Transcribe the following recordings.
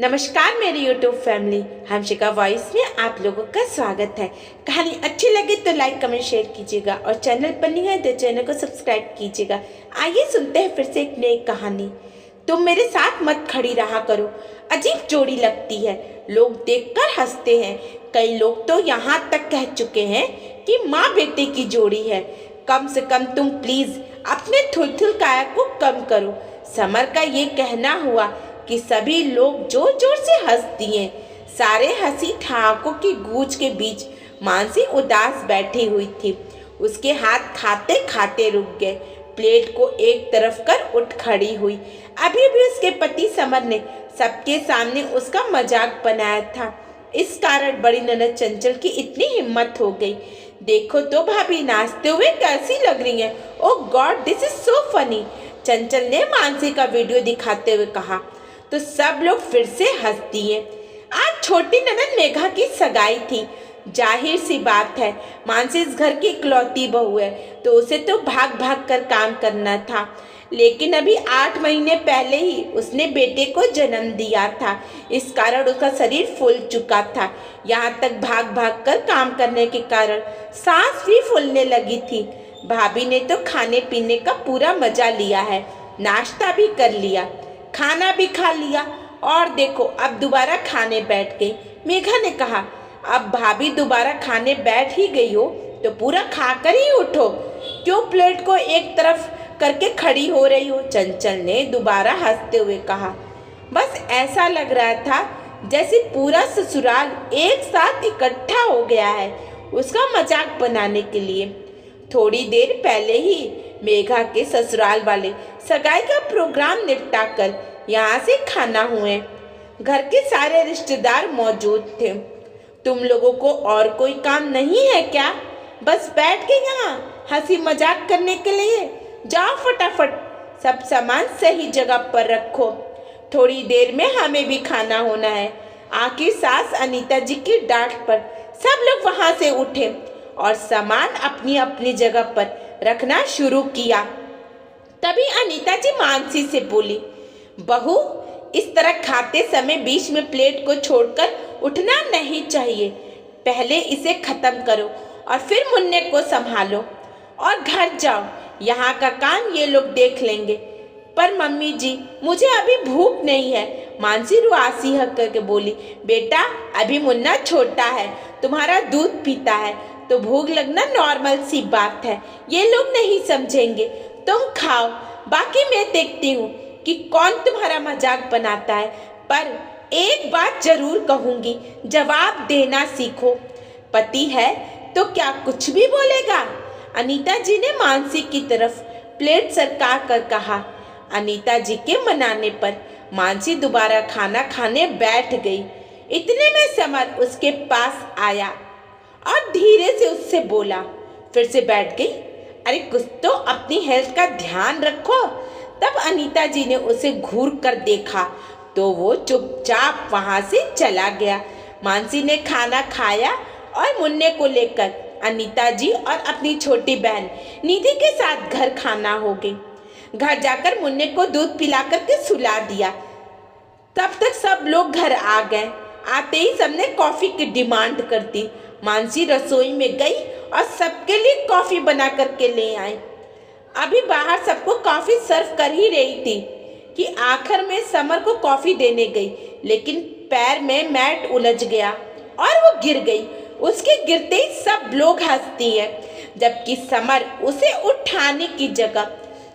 नमस्कार मेरी YouTube family, हमशिका voice में आप लोगों का स्वागत है। कहानी अच्छी लगे तो लाइक कमेंट शेयर कीजिएगा और चैनल पर नहीं है तो चैनल को सब्सक्राइब कीजिएगा। आइए सुनते हैं फिर से एक नई कहानी। तुम मेरे साथ मत खड़ी रहा करो, अजीब जोड़ी लगती है, लोग देखकर हंसते हैं। कई लोग तो यहाँ तक कह चुके हैं कि माँ बेटे की जोड़ी है। कम से कम तुम प्लीज अपने थुलथुल काया को कम करो। समर का ये कहना हुआ कि सभी लोग जोर जोर से हंस दिए। सारे हंसी ठहाकों की गूंज के बीच मानसी उदास बैठी हुई थी। उसके हाथ खाते खाते रुक गए। प्लेट को एक तरफ कर उठ खड़ी हुई। अभी भी उसके पति समर ने सबके सामने उसका मजाक बनाया था। इस कारण बड़ी ननद चंचल की इतनी हिम्मत हो गई। देखो तो भाभी नाचते हुए कैसी लग रही हैं। Oh god, this is so funny. Chanchal ने मानसी का वीडियो दिखाते हुए कहा तो सब लोग फिर से हंस दिए। आज छोटी ननद मेघा की सगाई थी। जाहिर सी बात है, मानसी इस घर की इकलौती बहू है तो उसे तो भाग भाग कर काम करना था। लेकिन अभी 8 महीने पहले ही उसने बेटे को जन्म दिया था। इस कारण उसका शरीर फूल चुका था। यहाँ तक भाग भाग कर काम करने के कारण सांस भी फूलने लगी थी। भाभी ने तो खाने पीने का पूरा मजा लिया है। नाश्ता भी कर लिया, खाना भी खा लिया और देखो अब दोबारा खाने बैठ गई। मेघा ने कहा अब भाभी दोबारा खाने बैठ ही गई हो तो पूरा खाकर ही उठो, क्यों प्लेट को एक तरफ करके खड़ी हो रही हो। चंचल ने दोबारा हंसते हुए कहा बस ऐसा लग रहा था जैसे पूरा ससुराल एक साथ इकट्ठा हो गया है उसका मजाक बनाने के लिए। थोड़ी देर पहले ही मेघा के ससुराल वाले सगाई का प्रोग्राम निपटा कर यहाँ से खाना हुए। घर के सारे रिश्तेदार मौजूद थे। तुम लोगों को और कोई काम नहीं है क्या? बस बैठ के यहाँ हंसी मजाक करने के लिए? जाओ फटाफट सब सामान सही जगह पर रखो, थोड़ी देर में हमें भी खाना होना है। आखिर सास अनीता जी की डांट पर सब लोग वहां से उठे और सामान अपनी अपनी जगह पर रखना शुरू किया। तभी अनीता जी मानसी से बोली बहू, इस तरह खाते समय बीच में प्लेट को छोड़कर उठना नहीं चाहिए। पहले इसे खत्म करो और फिर मुन्ने को संभालो और घर जाओ। यहाँ का काम ये लोग देख लेंगे। पर मम्मी जी मुझे अभी भूख नहीं है। मानसी रुआसी हक करके बोली बेटा अभी मुन्ना छोटा है, तुम्हारा दूध पीता है तो भूख लगना नॉर्मल सी बात है। ये लोग नहीं समझेंगे। तुम खाओ, बाकी मैं देखती हूँ कि कौन तुम्हारा मजाक बनाता है। पर एक बात जरूर कहूंगी, जवाब देना सीखो। पति है तो क्या कुछ भी बोलेगा? अनीता जी ने मानसी की तरफ प्लेट सरका कर कहा। अनीता जी के मनाने पर मानसी दोबारा खाना खाने बैठ गई। इतने में समर उसके पास आया और धीरे से उससे बोला, फिर से बैठ गई? अरे कुछ तो अपनी हेल्थ का ध्यान रखो। तब अनीता जी ने उसे घूर कर देखा तो वो चुपचाप वहां से चला गया। मानसी ने खाना खाया और मुन्ने को लेकर अनीता जी और अपनी छोटी बहन निधि के साथ घर खाना हो गई। घर जाकर मुन्ने को दूध पिला करके सुला दिया। तब तक सब लोग घर आ गए। आते ही सबने कॉफी की डिमांड कर दी। मानसी रसोई में गई और सबके लिए कॉफी बना करके ले आई। अभी बाहर सबको कॉफी सर्व कर ही रही थी कि आखिर में समर को कॉफी देने गई, लेकिन पैर में मैट उलझ गया और वो गिर गई। उसके गिरते ही सब लोग हंसती है, जबकि समर उसे उठाने की जगह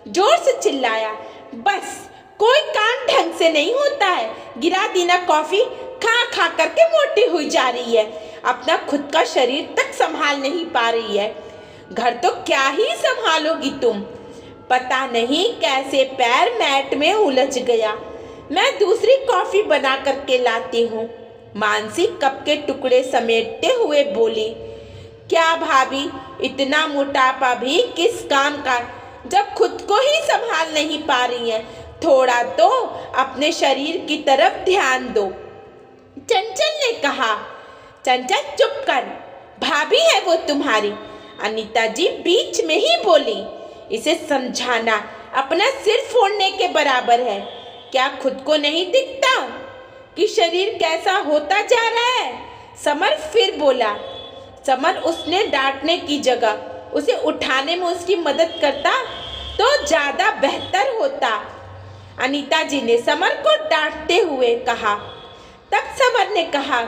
जोर से चिल्लाया बस कोई काम ढंग से नहीं होता है, गिरा दी ना कॉफी, खा खा करके मोटी हुई जा रही है, अपना खुद का शरीर तक संभाल नहीं पा रही है। घर तो क्या ही संभालोगी तुम? पता नहीं कैसे पैर मैट में उलझ गया। मैं दूसरी कॉफी बना करके लाती हूँ। मानसी कप के टुकड़े समेटते हुए बोली क्या भाभी, इतना मोटापा भी किस काम का जब खुद को ही संभाल नहीं पा रही है। थोड़ा तो अपने शरीर की तरफ ध्यान दो। चंचल ने कहा। चंचल चुप कर, भाभी है वो तुम्हारी। अनीता जी बीच में ही बोली इसे समझाना अपना सिर फोड़ने के बराबर है। क्या खुद को नहीं दिखता? कि शरीर कैसा होता जा रहा है। समर फिर बोला। समर उसने डांटने की जगह उसे उठाने में उसकी मदद करता तो ज्यादा बेहतर होता। अनीता जी ने समर को डांटते हुए कहा। तब समर ने कहा,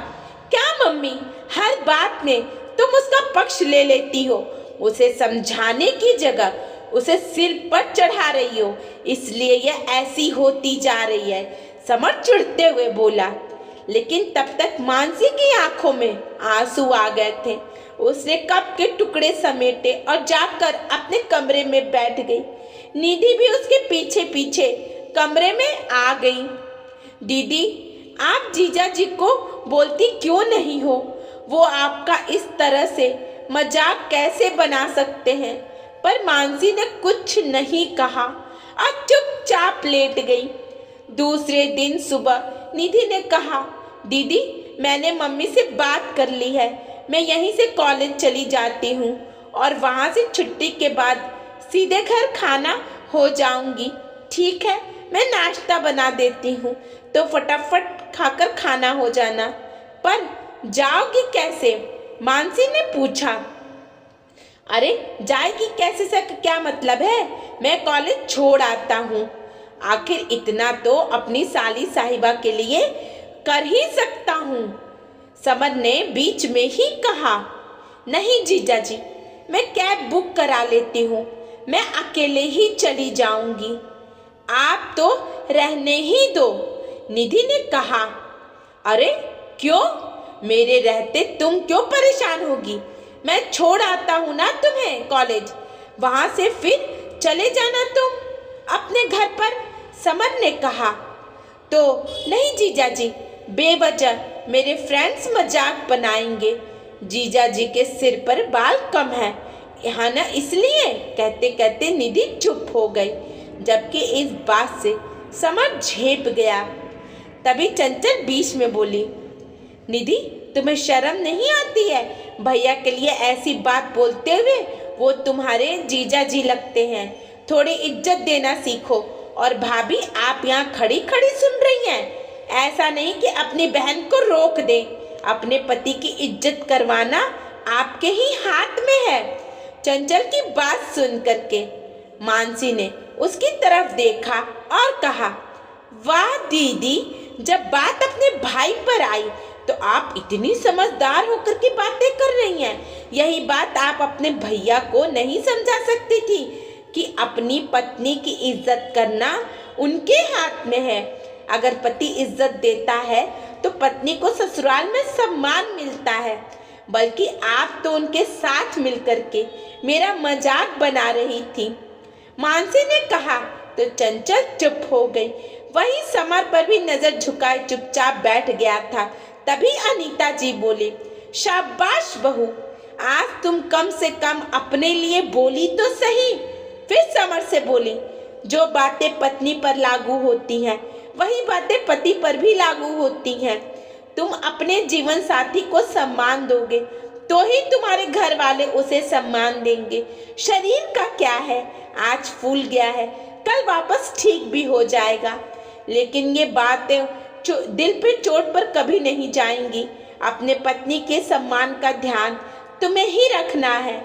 क्या मम्मी, हर बात में तुम उसका पक्ष ले लेती हो। उसे समझाने की जगह उसे सिर पर चढ़ा रही हो, इसलिए यह ऐसी होती जा रही है। समर चिढ़ते हुए बोला। लेकिन तब तक मानसी की आंखों में आंसू आ गए थे। उसने कप के टुकड़े समेटे और जाकर अपने कमरे में बैठ गई। निधि भी उसके पीछे पीछे कमरे में आ गई। दीदी, आप जीजा जी को बोलती क्यों नहीं हो? वो आपका इस तरह से मजाक कैसे बना सकते हैं? पर मानसी ने कुछ नहीं कहा और चुपचाप लेट गई। दूसरे दिन सुबह निधि ने कहा, दीदी, मैंने मम्मी से बात कर ली है। मैं यहीं से कॉलेज चली जाती हूँ और वहाँ से छुट्टी के बाद सीधे घर खाना हो जाऊंगी। ठीक है, मैं नाश्ता बना देती हूँ तो फटाफट खाकर खाना हो जाना। पर जाओगी कैसे? मानसी ने पूछा। अरे जाएगी कैसे से क्या मतलब है? मैं कॉलेज छोड़ आता हूँ। आखिर इतना तो अपनी साली साहिबा के लिए कर ही सकता हूँ। समर ने बीच में ही कहा। नहीं जीजा जी, मैं कैब बुक करा लेती हूँ। मैं अकेले ही चली जाऊंगी। आप तो रहने ही दो, निधि ने कहा। अरे क्यों? मेरे रहते तुम क्यों परेशान होगी? मैं छोड़ आता हूँ ना तुम्हें कॉलेज, वहां से फिर चले जाना तुम अपने घर पर, समर ने कहा। तो नहीं जीजा जी, बेवजह मेरे फ्रेंड्स मजाक बनाएंगे। जीजा जी के सिर पर बाल कम है यहाँ ना, इसलिए। कहते कहते निधि चुप हो गई, जबकि इस बात से समर झेप गया। तभी चंचल बीच में बोली, निधि, तुम्हें शर्म नहीं आती है भैया के लिए ऐसी बात बोलते हुए? वो तुम्हारे जीजा जी लगते हैं। थोड़ी इज्जत देना सीखो। और भाभी, आप यहाँ खड़ी खड़ी सुन रही हैं? ऐसा नहीं कि अपनी बहन को रोक दे। अपने पति की इज्जत करवाना आपके ही हाथ में है। चंचल की बात सुन करके मानसी ने उसकी तरफ देखा और कहा, वाह दीदी, जब बात अपने भाई पर आई तो आप इतनी समझदार होकर के बातें कर रही हैं। यही बात आप अपने भैया को नहीं समझा सकती थी कि अपनी पत्नी की इज्जत करना उनके हाथ में है। अगर पति इज्जत देता है तो पत्नी को ससुराल में सम्मान मिलता है। बल्कि आप तो उनके साथ मिलकर के मेरा मजाक बना रही थी, मानसी ने कहा। तो चंचल चुप हो गई। वही समर पर भी नजर झुकाए चुपचाप बैठ गया था। तभी अनीता जी बोले, शाबाश बहू, आज तुम कम से कम अपने लिए बोली तो सही। फिर समर से बोली, जो बातें पत्नी पर लागू होती हैं वही बातें पति पर भी लागू होती हैं। तुम अपने जीवन साथी को सम्मान दोगे तो ही तुम्हारे घर वाले उसे सम्मान देंगे। शरीर का क्या है, आज फूल गया है, कल वापस ठीक भी हो जाएगा। लेकिन ये बातें दिल पे चोट पर कभी नहीं जाएंगी। अपने पत्नी के सम्मान का ध्यान तुम्हें ही रखना है।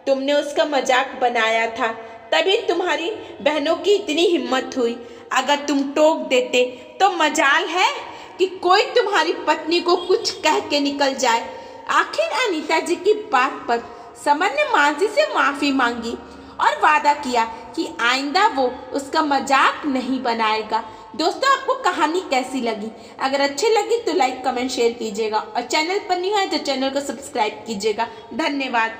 तुमने उसका मजाक बनाया था, तभी तुम्हारी बहनों की इतनी हिम्मत हुई। अगर तुम टोक देते तो मजाल है कि कोई तुम्हारी पत्नी को कुछ कह के निकल जाए। आखिर अनीता जी की बात पर समर ने मानसी से माफी मांगी और वादा किया कि आइंदा वो उसका मजाक नहीं बनाएगा। दोस्तों, आपको कहानी कैसी लगी? अगर अच्छी लगी तो लाइक, कमेंट, शेयर कीजिएगा और चैनल पर नहीं है तो चैनल को सब्सक्राइब कीजिएगा। धन्यवाद।